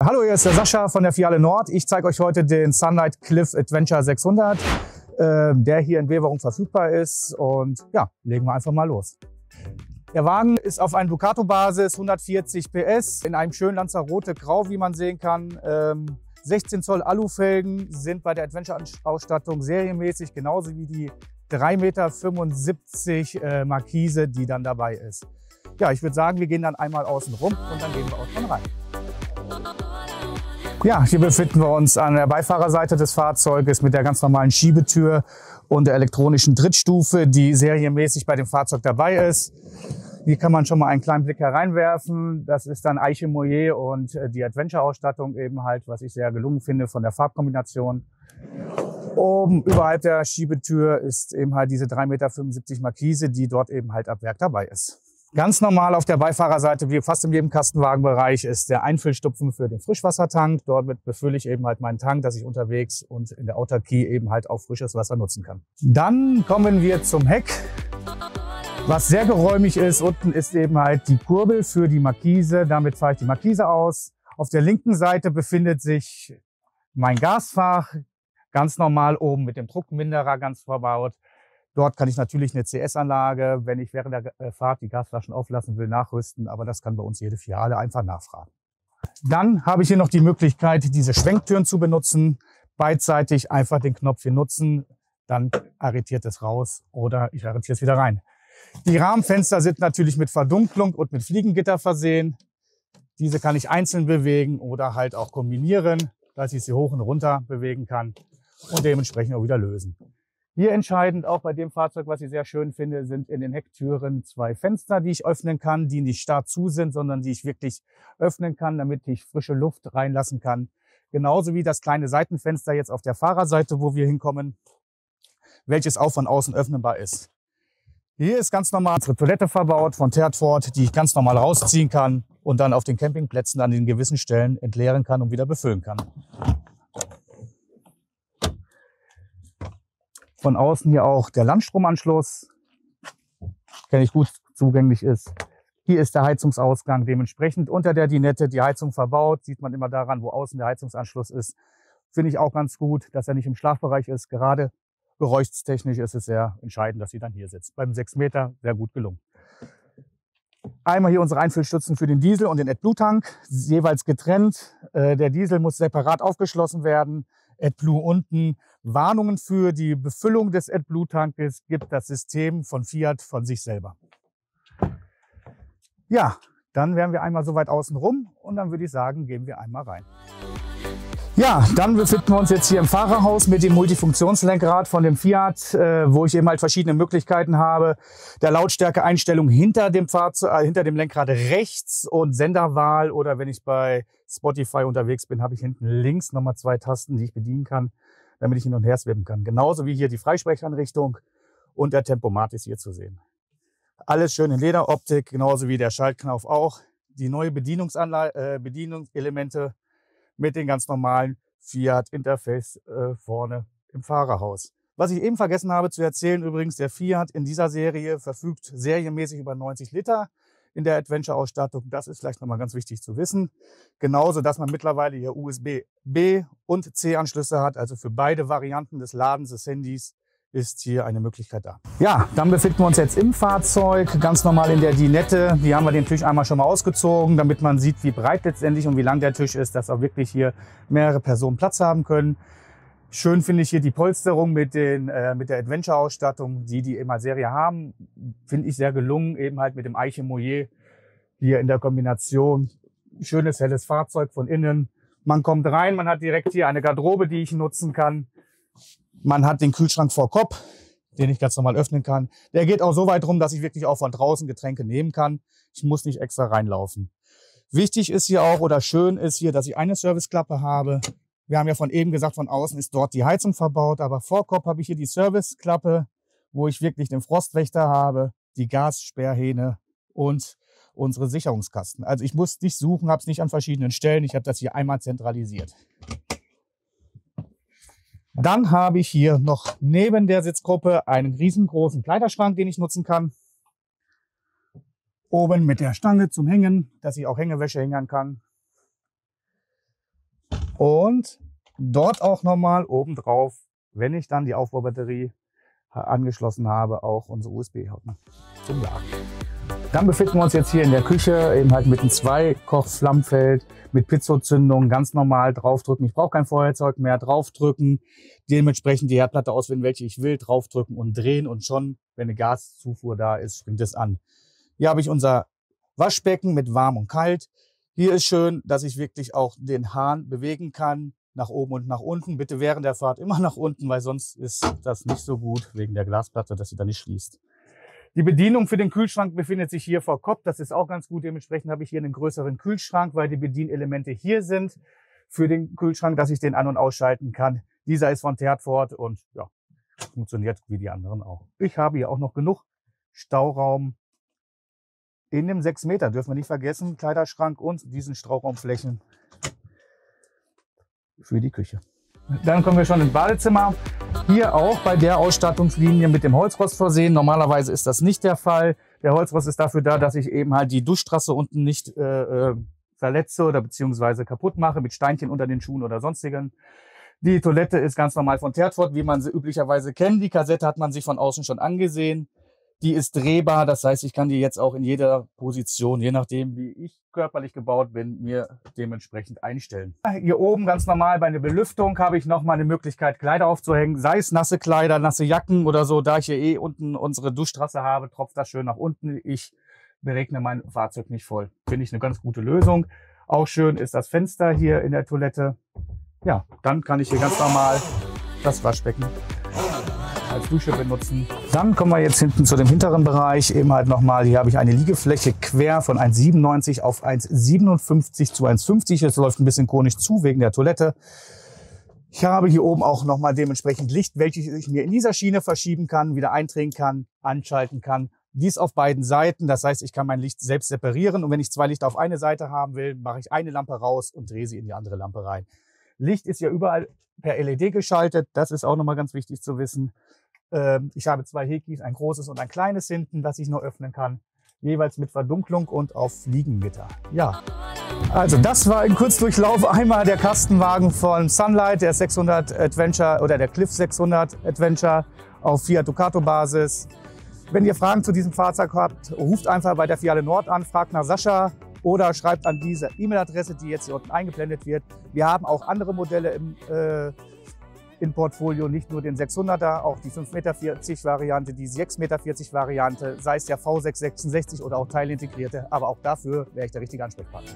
Hallo, hier ist der Sascha von der Fiale Nord. Ich zeige euch heute den Sunlight Cliff Adventure 600, der hier in Beverung verfügbar ist. Und ja, legen wir einfach mal los. Der Wagen ist auf einer Ducato-Basis, 140 PS, in einem schönen Lanzarote Grau, wie man sehen kann. 16 Zoll Alufelgen sind bei der Adventure-Ausstattung serienmäßig, genauso wie die 3,75 Meter Markise, die dann dabei ist. Ja, ich würde sagen, wir gehen dann einmal außen rum und dann gehen wir auch schon rein. Ja, hier befinden wir uns an der Beifahrerseite des Fahrzeuges mit der ganz normalen Schiebetür und der elektronischen Trittstufe, die serienmäßig bei dem Fahrzeug dabei ist. Hier kann man schon mal einen kleinen Blick hereinwerfen. Das ist dann Eiche Moyer und die Adventure-Ausstattung eben halt, was ich sehr gelungen finde von der Farbkombination. Oben überhalb der Schiebetür ist eben halt diese 3,75 Meter Markise, die dort eben halt ab Werk dabei ist. Ganz normal auf der Beifahrerseite, wie fast in jedem Kastenwagenbereich, ist der Einfüllstupfen für den Frischwassertank. Dort befülle ich eben halt meinen Tank, dass ich unterwegs und in der Autarkie eben halt auch frisches Wasser nutzen kann. Dann kommen wir zum Heck, was sehr geräumig ist. Unten ist eben halt die Kurbel für die Markise. Damit fahre ich die Markise aus. Auf der linken Seite befindet sich mein Gasfach, ganz normal oben mit dem Druckminderer ganz verbaut. Dort kann ich natürlich eine CS-Anlage, wenn ich während der Fahrt die Gasflaschen auflassen will, nachrüsten. Aber das kann bei uns jede Fiale einfach nachfragen. Dann habe ich hier noch die Möglichkeit, diese Schwenktüren zu benutzen. Beidseitig einfach den Knopf hier nutzen, dann arretiert es raus oder ich arretiere es wieder rein. Die Rahmenfenster sind natürlich mit Verdunklung und mit Fliegengitter versehen. Diese kann ich einzeln bewegen oder halt auch kombinieren, dass ich sie hoch und runter bewegen kann und dementsprechend auch wieder lösen. Hier entscheidend, auch bei dem Fahrzeug, was ich sehr schön finde, sind in den Hecktüren zwei Fenster, die ich öffnen kann, die nicht starr zu sind, sondern die ich wirklich öffnen kann, damit ich frische Luft reinlassen kann. Genauso wie das kleine Seitenfenster jetzt auf der Fahrerseite, wo wir hinkommen, welches auch von außen öffnbar ist. Hier ist ganz normal unsere Toilette verbaut von Tertford, die ich ganz normal rausziehen kann und dann auf den Campingplätzen an den gewissen Stellen entleeren kann und wieder befüllen kann. Von außen hier auch der Landstromanschluss, der nicht gut zugänglich ist. Hier ist der Heizungsausgang, dementsprechend unter der Dinette die Heizung verbaut. Sieht man immer daran, wo außen der Heizungsanschluss ist. Finde ich auch ganz gut, dass er nicht im Schlafbereich ist. Gerade geräuschstechnisch ist es sehr entscheidend, dass sie dann hier sitzt. Beim 6 Meter sehr gut gelungen. Einmal hier unsere Einfüllstützen für den Diesel und den AdBlue-Tank, jeweils getrennt. Der Diesel muss separat aufgeschlossen werden. AdBlue unten. Warnungen für die Befüllung des AdBlue-Tankes gibt das System von Fiat von sich selber. Ja, dann wären wir einmal so weit außen rum und dann würde ich sagen, gehen wir einmal rein. Ja, dann befinden wir uns jetzt hier im Fahrerhaus mit dem Multifunktionslenkrad von dem Fiat, wo ich eben halt verschiedene Möglichkeiten habe. Der Lautstärkeeinstellung hinter dem Lenkrad rechts und Senderwahl, oder wenn ich bei Spotify unterwegs bin, habe ich hinten links nochmal zwei Tasten, die ich bedienen kann, damit ich hin und her swipen kann. Genauso wie hier die Freisprechanrichtung und der Tempomat ist hier zu sehen. Alles schön in Lederoptik, genauso wie der Schaltknauf auch. Die neue Bedienungselemente mit den ganz normalen Fiat-Interface vorne im Fahrerhaus. Was ich eben vergessen habe zu erzählen, übrigens, der Fiat in dieser Serie verfügt serienmäßig über 90 Liter in der Adventure-Ausstattung. Das ist vielleicht nochmal ganz wichtig zu wissen. Genauso, dass man mittlerweile hier USB-B und C-Anschlüsse hat, also für beide Varianten des Ladens des Handys ist hier eine Möglichkeit da. Ja, dann befinden wir uns jetzt im Fahrzeug, ganz normal in der Dinette. Hier haben wir den Tisch einmal schon mal ausgezogen, damit man sieht, wie breit letztendlich und wie lang der Tisch ist, dass auch wirklich hier mehrere Personen Platz haben können. Schön finde ich hier die Polsterung mit der Adventure-Ausstattung, die immer Serie haben. Finde ich sehr gelungen, eben halt mit dem Eiche Moyer hier in der Kombination. Schönes, helles Fahrzeug von innen. Man kommt rein, man hat direkt hier eine Garderobe, die ich nutzen kann. Man hat den Kühlschrank vor Kopf, den ich ganz normal öffnen kann. Der geht auch so weit rum, dass ich wirklich auch von draußen Getränke nehmen kann. Ich muss nicht extra reinlaufen. Wichtig ist hier auch, oder schön ist hier, dass ich eine Serviceklappe habe. Wir haben ja von eben gesagt, von außen ist dort die Heizung verbaut, aber vor Kopf habe ich hier die Serviceklappe, wo ich wirklich den Frostwächter habe, die Gassperrhähne und unsere Sicherungskasten. Also ich muss nicht suchen, habe es nicht an verschiedenen Stellen. Ich habe das hier einmal zentralisiert. Dann habe ich hier noch neben der Sitzgruppe einen riesengroßen Kleiderschrank, den ich nutzen kann. Oben mit der Stange zum Hängen, dass ich auch Hängewäsche hängen kann. Und dort auch nochmal obendrauf, wenn ich dann die Aufbaubatterie angeschlossen habe, auch unsere USB-Hocken zum Laden. Dann befinden wir uns jetzt hier in der Küche, eben halt mit einem 2-Koch-Flammfeld, mit Pizzozündung, ganz normal draufdrücken. Ich brauche kein Feuerzeug mehr, draufdrücken, dementsprechend die Herdplatte auswählen, welche ich will, draufdrücken und drehen und schon, wenn eine Gaszufuhr da ist, springt es an. Hier habe ich unser Waschbecken mit warm und kalt. Hier ist schön, dass ich wirklich auch den Hahn bewegen kann, nach oben und nach unten. Bitte während der Fahrt immer nach unten, weil sonst ist das nicht so gut wegen der Glasplatte, dass sie da nicht schließt. Die Bedienung für den Kühlschrank befindet sich hier vor Kopf. Das ist auch ganz gut. Dementsprechend habe ich hier einen größeren Kühlschrank, weil die Bedienelemente hier sind für den Kühlschrank, dass ich den an- und ausschalten kann. Dieser ist von Tertford und ja, funktioniert wie die anderen auch. Ich habe hier auch noch genug Stauraum in dem 6 Meter. Dürfen wir nicht vergessen, Kleiderschrank und diesen Stauraumflächen für die Küche. Dann kommen wir schon ins Badezimmer. Hier auch bei der Ausstattungslinie mit dem Holzrost versehen. Normalerweise ist das nicht der Fall. Der Holzrost ist dafür da, dass ich eben halt die Duschstrasse unten nicht verletze oder beziehungsweise kaputt mache mit Steinchen unter den Schuhen oder sonstigen. Die Toilette ist ganz normal von Tertford, wie man sie üblicherweise kennt. Die Kassette hat man sich von außen schon angesehen. Die ist drehbar, das heißt, ich kann die jetzt auch in jeder Position, je nachdem wie ich körperlich gebaut bin, mir dementsprechend einstellen. Hier oben ganz normal bei der Belüftung habe ich nochmal eine Möglichkeit, Kleider aufzuhängen, sei es nasse Kleider, nasse Jacken oder so. Da ich hier eh unten unsere Duschstraße habe, tropft das schön nach unten. Ich beregne mein Fahrzeug nicht voll. Finde ich eine ganz gute Lösung. Auch schön ist das Fenster hier in der Toilette. Ja, dann kann ich hier ganz normal das Waschbecken als Dusche benutzen. Dann kommen wir jetzt hinten zu dem hinteren Bereich. Eben halt nochmal, hier habe ich eine Liegefläche quer von 1,97 auf 1,57 zu 1,50. Es läuft ein bisschen konisch zu wegen der Toilette. Ich habe hier oben auch nochmal dementsprechend Licht, welches ich mir in dieser Schiene verschieben kann, wieder eindrehen kann, anschalten kann. Dies auf beiden Seiten. Das heißt, ich kann mein Licht selbst separieren. Und wenn ich 2 Lichter auf eine Seite haben will, mache ich eine Lampe raus und drehe sie in die andere Lampe rein. Licht ist ja überall per LED geschaltet. Das ist auch nochmal ganz wichtig zu wissen. Ich habe 2 Hekis, ein großes und ein kleines hinten, das ich nur öffnen kann. Jeweils mit Verdunklung und auf Fliegengitter. Ja, also das war im Kurzdurchlauf einmal der Kastenwagen von Sunlight, der 600 Adventure oder der Cliff 600 Adventure auf Fiat Ducato Basis. Wenn ihr Fragen zu diesem Fahrzeug habt, ruft einfach bei der Filiale Nord an, fragt nach Sascha oder schreibt an diese E-Mail-Adresse, die jetzt hier unten eingeblendet wird. Wir haben auch andere Modelle im Portfolio, nicht nur den 600er, auch die 5,40 Meter Variante, die 6,40 Meter Variante, sei es der V666 oder auch teilintegrierte, aber auch dafür wäre ich der richtige Ansprechpartner.